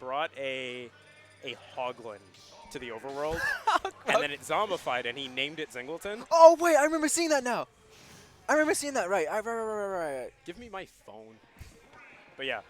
brought a hoglin to the overworld, and then it zombified, and he named it Zingleton. Oh, wait, I remember seeing that now. I remember seeing that, right. Right. Give me my phone. But yeah,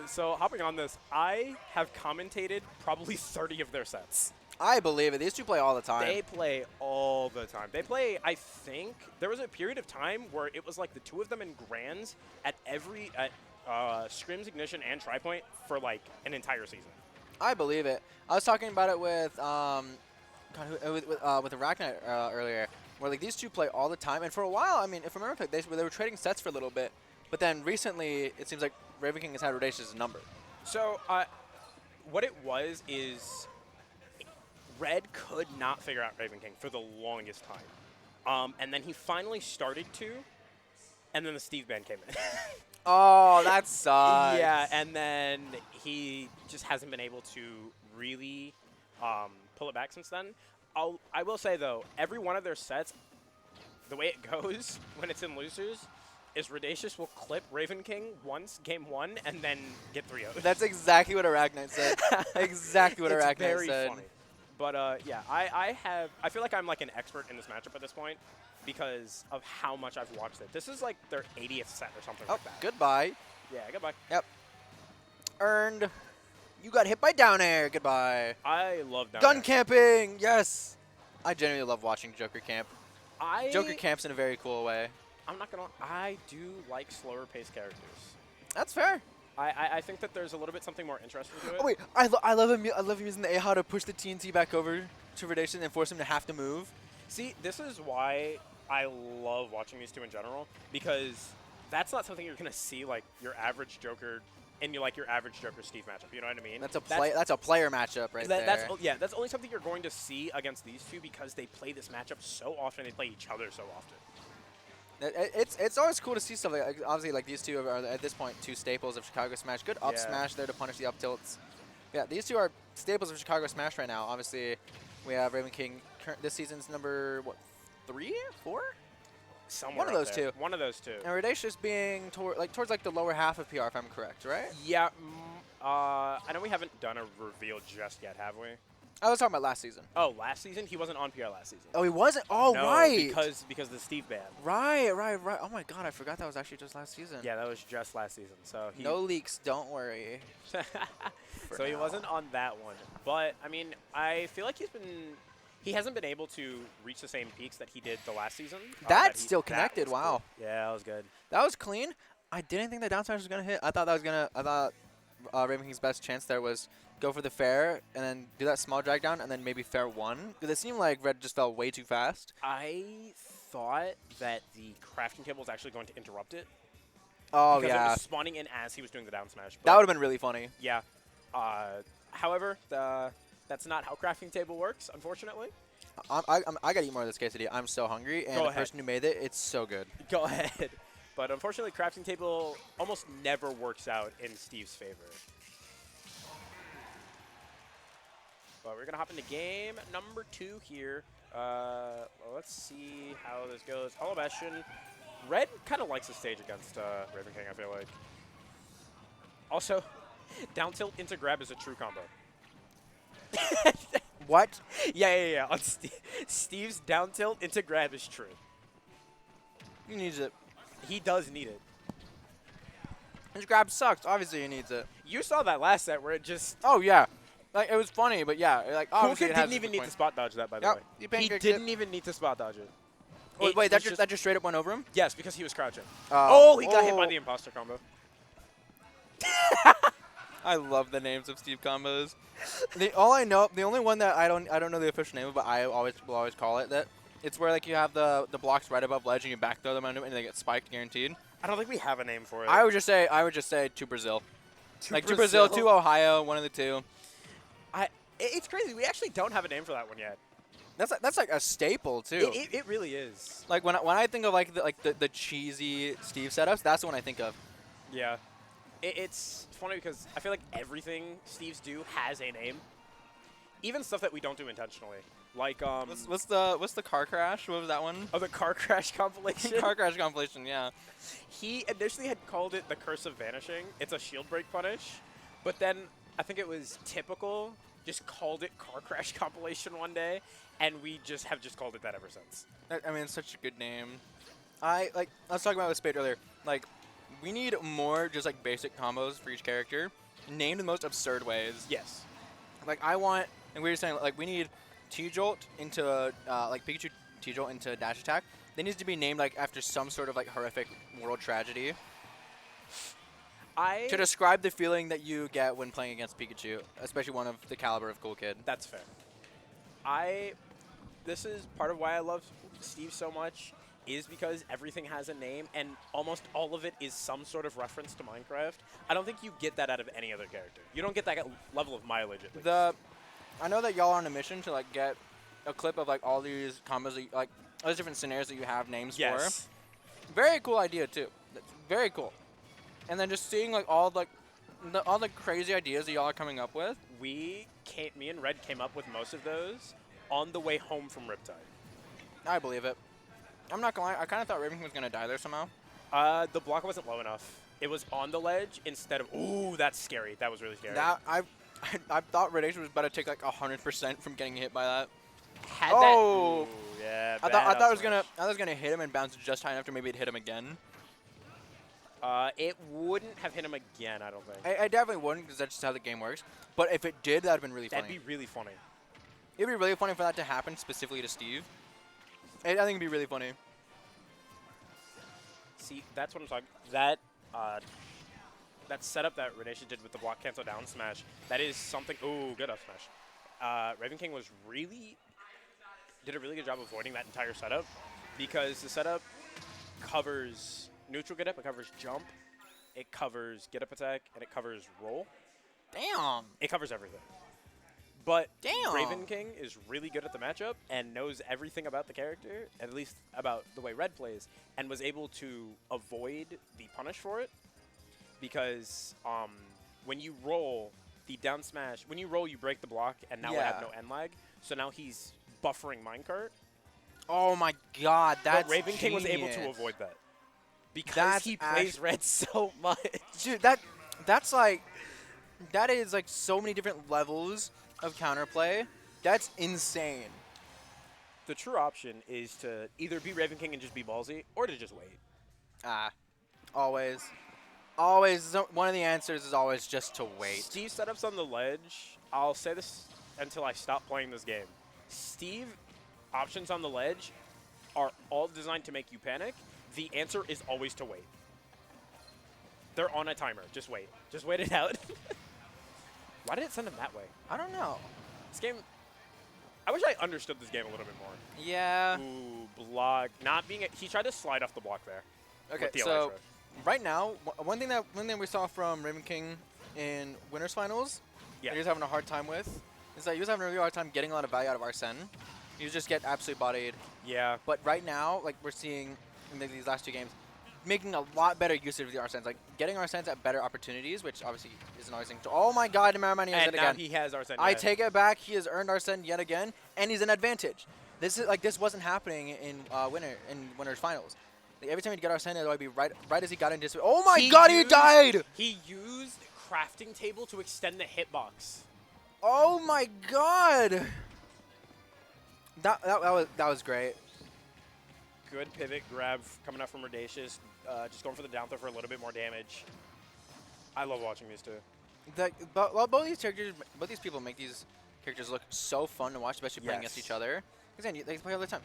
so hopping on this, I have commentated probably 30 of their sets. I believe it. These two play all the time. They play all the time. They play, I think, there was a period of time where it was like the two of them in Grands at Scrims, Ignition, and Tripoint for like an entire season. I believe it. I was talking about it with with Arachnite earlier, where like these two play all the time. And for a while, I mean, if I remember, they were trading sets for a little bit. But then recently, it seems like Ravenking has had Dacious' number. So what it was is Red could not figure out Ravenking for the longest time. And then he finally started to, and then the Steve ban came in. Oh, that sucks. Yeah, and then he just hasn't been able to really pull it back since then. I will say, though, every one of their sets, the way it goes when it's in losers, is Dacious will clip Ravenking once, game 1, and then get 3-0. That's exactly what Arachnite said. Exactly what Arachnite said. It's very funny. But yeah, I feel like I'm like an expert in this matchup at this point because of how much I've watched it. This is like their 80th set or something like that. Goodbye. Yeah, goodbye. Yep. Earned. You got hit by down air. Goodbye. I love down Gun air. camping. Yes. I genuinely love watching Joker camp. I Joker camps in a very cool way. I'm not gonna. I do like slower paced characters. That's fair. I think that there's a little bit something more interesting to it. Oh wait, I love him. I love him using the AHA to push the TNT back over to Dacious and force him to have to move. See, this is why I love watching these two in general, because that's not something you're gonna see like your average Joker and your average Joker Steve matchup. You know what I mean? That's a player matchup right there. That's only something you're going to see against these two because they play this matchup so often. They play each other so often. It's always cool to see stuff like obviously like these two are at this point two staples of Chicago Smash. Good up smash there to punish the up tilts. Yeah, these two are staples of Chicago Smash right now. Obviously, we have Ravenking. This season's number what, 3, 4? Somewhere one of those there. two. One of those two. And Dacious being towards like the lower half of PR, if I'm correct, right? Yeah. I know we haven't done a reveal just yet, have we? I was talking about last season. Oh, last season? He wasn't on PR last season. Oh, he wasn't? Oh, no, right. because the Steve ban. Right. Oh, my God. I forgot that was actually just last season. Yeah, that was just last season. So no leaks. Don't worry. So he wasn't on that one. But, I mean, I feel like he hasn't been able to reach the same peaks that he did the last season. That's still connected. Wow. Cool. Yeah, that was good. That was clean. I didn't think the down smash was going to hit. I thought Ravenking's best chance there was go for the fair and then do that small drag down and then maybe fair 1. Because it seemed like Red just fell way too fast. I thought that the crafting table was actually going to interrupt it. Oh, because yeah. it was spawning in as he was doing the down smash. That would have been really funny. Yeah. However, that's not how crafting table works, unfortunately. I got to eat more of this quesadilla. I'm so hungry. And the person who made it, it's so good. Go ahead. But unfortunately, crafting table almost never works out in Steve's favor. But we're going to hop into game number 2 here. Well, let's see how this goes. Hollow Bastion. Red kind of likes the stage against Ravenking, I feel like. Also, down tilt into grab is a true combo. What? Yeah. On Steve's down tilt into grab is true. He needs it. He does need it. His grab sucks. Obviously, he needs it. You saw that last set where it just... Oh, yeah. Like, it was funny, but yeah. Like, Kuka didn't even need to spot dodge that, by the way. He didn't even need to spot dodge it. Wait, that just straight up went over him? Yes, because he was crouching. He got hit by the imposter combo. I love the names of Steve combos. The only one that I don't know the official name of, but I will always call it that. It's where like you have the blocks right above ledge and you back throw them on them and they get spiked guaranteed. I don't think we have a name for it. I would just say to Brazil. To Brazil, to Ohio, one of the two. It's crazy. We actually don't have a name for that one yet. That's like a staple too. It really is. Like when I think of like the cheesy Steve setups, that's the one I think of. Yeah. It's funny because I feel like everything Steve's do has a name. Even stuff that we don't do intentionally. Like what's the car crash? What was that one? Oh, the car crash compilation. Car crash compilation, yeah. He initially had called it the Curse of Vanishing. It's a shield break punish, but then I think it was Typical just called it Car Crash Compilation one day, and we just have just called it that ever since. I mean, it's such a good name. I was talking about with Spade earlier. Like, we need more just like basic combos for each character, named in the most absurd ways. Yes. Like I want, and we were saying like we need T-Jolt into like Pikachu T-Jolt into Dash Attack. They needs to be named like after some sort of like horrific world tragedy. To describe the feeling that you get when playing against Pikachu, especially one of the caliber of Cool Kid. That's fair. This is part of why I love Steve so much, is because everything has a name, and almost all of it is some sort of reference to Minecraft. I don't think you get that out of any other character. You don't get that level of mileage at least. I know that y'all are on a mission to like get a clip of like all these combos, that you, like all these different scenarios that you have names for. Very cool idea too. That's very cool. And then just seeing like all the crazy ideas that y'all are coming up with. Me and Red came up with most of those on the way home from Riptide. I believe it. I'm not gonna lie, I kind of thought Ravenking was gonna die there somehow. The block wasn't low enough. It was on the ledge instead of. Ooh, that's scary. That was really scary. I thought Red Ace was about to take like 100% from getting hit by that. Ooh, yeah. I thought I was gonna hit him and bounce just high enough to maybe it hit him again. It wouldn't have hit him again, I don't think. I definitely wouldn't, because that's just how the game works. But if it did, that'd been really funny. That'd be really funny. It'd be really funny for that to happen specifically to Steve. I think it'd be really funny. See, that's what I'm talking. That setup that Renation did with the block cancel down smash, that is something. Ooh, good up smash. Ravenking did a really good job avoiding that entire setup, because the setup covers neutral get up, it covers jump, it covers get up attack, and it covers roll. Damn. It covers everything. But damn, Ravenking is really good at the matchup and knows everything about the character, at least about the way Red plays, and was able to avoid the punish for it, because when you roll the down smash, when you roll you break the block, and now I have no end lag, so now he's buffering minecart. Oh my god, that's But Ravenking was able to avoid that. Because he plays Red so much. Dude, that is like so many different levels of counterplay. That's insane. The true option is to either be Ravenking and just be ballsy, or to just wait. Always. Always. One of the answers is always just to wait. Steve setups on the ledge. I'll say this until I stop playing this game. Steve options on the ledge are all designed to make you panic. The answer is always to wait. They're on a timer. Just wait. Just wait it out. Why did it send him that way? I don't know. This game... I wish I understood this game a little bit more. Yeah. Ooh, block. Not being... He tried to slide off the block there. Okay, so right now, one thing we saw from Ravenking in Winners Finals, that he was having a hard time with, is that he was having a really hard time getting a lot of value out of Arsene. He was just get absolutely bodied. Yeah. But right now, like we're seeing in these last two games, making a lot better use of the Arsens, like getting Arsens at better opportunities, which obviously isn't always to. Oh my God, Maramani has it again. And now he has Arsene. I take it back. He has earned Arsene yet again, and he's an advantage. This is like this wasn't happening in Winners Finals. Like, every time he'd get Arsene, it would be right as he got into his. Oh my God, he died! He used crafting table to extend the hitbox. Oh my God! That was great. Good pivot grab coming up from Dacious. Just going for the down throw for a little bit more damage. I love watching these two. Both these people make these characters look so fun to watch, especially playing against each other. Because they play all the time.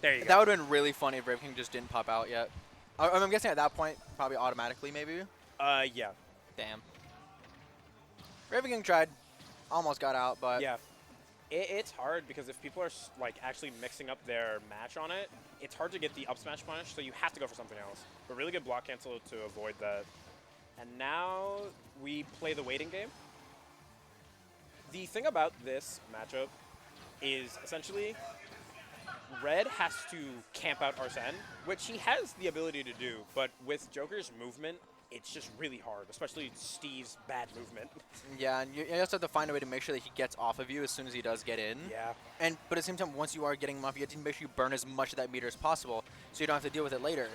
There you go. That would have been really funny if Ravenking just didn't pop out yet. I'm guessing at that point, probably automatically, maybe. Yeah. Damn. Ravenking tried, almost got out, but yeah. It's hard because if people are like actually mixing up their match on it, it's hard to get the up smash punish, so you have to go for something else. But really good block cancel to avoid that. And now we play the waiting game. The thing about this matchup is essentially Red has to camp out Arsene, which he has the ability to do, but with Joker's movement, it's just really hard, especially Steve's bad movement. Yeah, and you also have to find a way to make sure that he gets off of you as soon as he does get in. Yeah. But at the same time, once you are getting him off, you have to make sure you burn as much of that meter as possible so you don't have to deal with it later.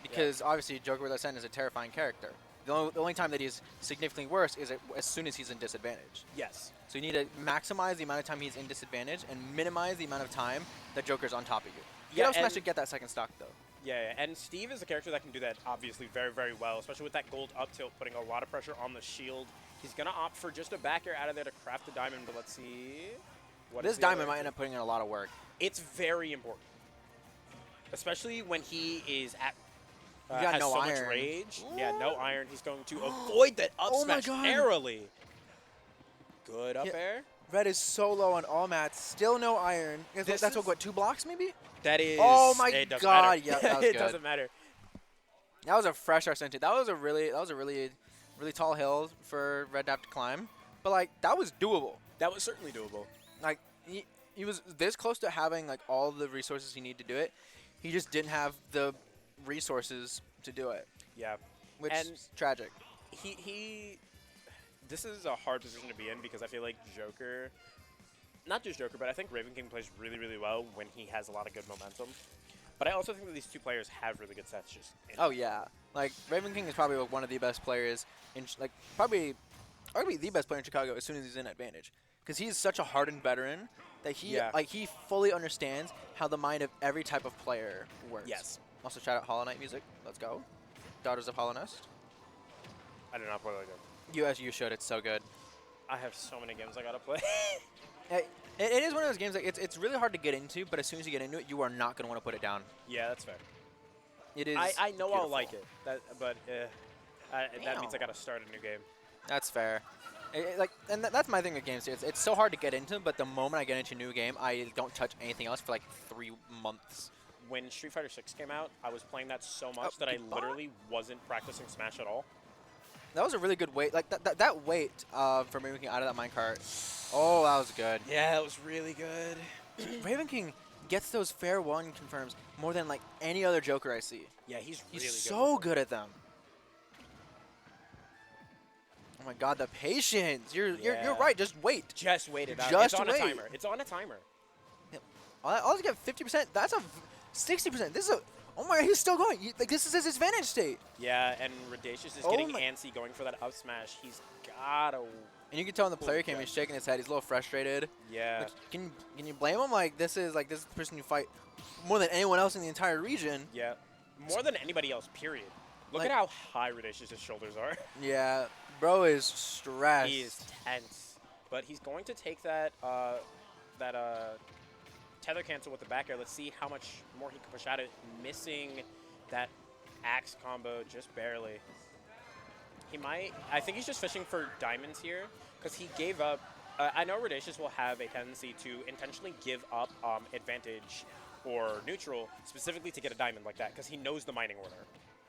Because obviously Joker with Arsene is a terrifying character. The only time that he's significantly worse is as soon as he's in disadvantage. Yes. So you need to maximize the amount of time he's in disadvantage and minimize the amount of time that Joker's on top of you. Yeah, Get up smash to get that second stock, though. Yeah, and Steve is a character that can do that obviously very, very well, especially with that gold up tilt, putting a lot of pressure on the shield. He's going to opt for just a back air out of there to craft the diamond, but let's see. This diamond might end up putting in a lot of work. It's very important, especially when he is at has so iron. much rage. Ooh. Yeah, no iron. He's going to avoid that up smash narrowly. Good up air. Red is so low on all mats. Still no iron. That's what, 2 blocks maybe? That is. Oh my god! Yeah, that was it good. doesn't matter. That was a fresh Arsene. That was a really tall hill for Red to have to climb. But like that was doable. That was certainly doable. Like he was this close to having like all the resources he needed to do it. He just didn't have the resources to do it. Yeah. Which is tragic. This is a hard position to be in because I feel like Joker, not just Joker, but I think Ravenking plays really, really well when he has a lot of good momentum. But I also think that these two players have really good sets. Oh yeah, like Ravenking is probably one of the best players in probably arguably the best player in Chicago as soon as he's in advantage, because he's such a hardened veteran that he fully understands how the mind of every type of player works. Yes. Also shout out Hollow Knight music. Let's go. Daughters of Hollow Nest. I did not play that game. You should. It's so good. I have so many games I gotta play. It is one of those games like it's really hard to get into, but as soon as you get into it, you are not going to want to put it down. Yeah, that's fair. It is. I know beautiful. I'll like it, but that means I gotta start a new game. That's fair. That's my thing with games too. It's so hard to get into, but the moment I get into a new game, I don't touch anything else for like 3 months. When Street Fighter 6 came out, I was playing that so much that I literally wasn't practicing Smash at all. That was a really good wait. Like that wait for Ravenking out of that minecart. Oh, that was good. Yeah, that was really good. Ravenking gets those fair one confirms more than like any other Joker I see. Yeah, he's really good. So good at them. Oh my God, the patience! You're right. Just wait. Just wait it out. Just it's on wait. a timer. It's on a timer. Yeah. I'll get 50%. That's a 60%. This is a. Oh my God, he's still going. This is his advantage state. Yeah, and Dacious is getting antsy, going for that up smash. He's gotta. And you can tell in the player cam, he's shaking his head. He's a little frustrated. Yeah. Like, can you blame him? Like this is the person you fight more than anyone else in the entire region. Yeah. More than anybody else. Period. Look at how high Dacious' shoulders are. Yeah, bro is stressed. He is tense, but he's going to take that tether cancel with the back air. Let's see how much more he can push out of it. Missing that axe combo just barely. He might. I think he's just fishing for diamonds here because he gave up. I know Dacious will have a tendency to intentionally give up advantage or neutral specifically to get a diamond like that because he knows the mining order.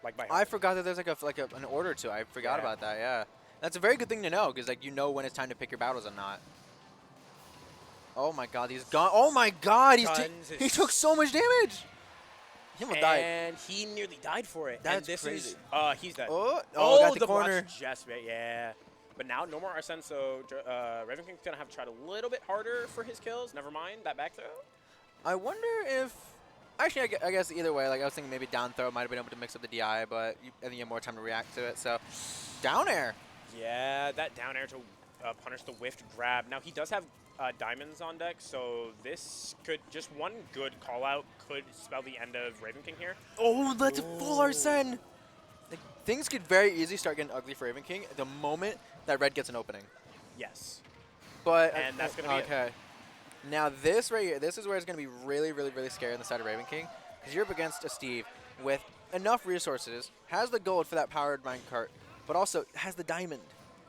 Like by I forgot that there's an order to. I forgot about that. Yeah, that's a very good thing to know because you know when it's time to pick your battles and not. Oh my God, he's gone. Oh my God, he took so much damage. He almost died. And he nearly died for it. That's and this crazy. He's dead. Got the corner. Just yeah. But now no more Arsene, so Ravenking's gonna have to try a little bit harder for his kills. Never mind that back throw. I wonder if. Actually, I guess either way, I was thinking maybe down throw might have been able to mix up the DI, but I think you have more time to react to it. So, down air. Yeah, that down air to punish the whiffed grab. Now, he does have diamonds on deck, so this could, just one good call out could spell the end of Ravenking here. Oh, that's a full Arsene. Things could very easily start getting ugly for Ravenking the moment that Red gets an opening. Yes. But and that's going to be okay. Now this right here, this is where it's going to be really, really, really scary on the side of Ravenking, because you're up against a Steve with enough resources, has the gold for that powered minecart, but also has the diamond.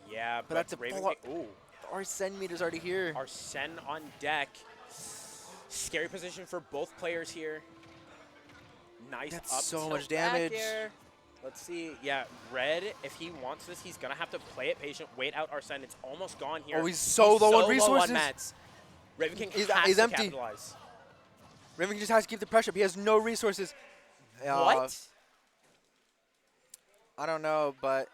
Yeah, but that's a Ravenking. Ooh, the Arsene meter's already here. Arsene on deck. Scary position for both players here. Nice. That's up so much damage. Let's see. Yeah, Red, if he wants this, he's going to have to play it patient, wait out Arsene. It's almost gone here. Oh, he's so low on resources. Ravenking he's has to empty. Capitalize. Ravenking just has to keep the pressure up. He has no resources. What? I don't know, but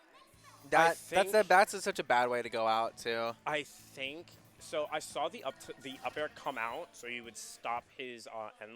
that's such a bad way to go out too. I think so. I saw the up air come out, so you would stop his end.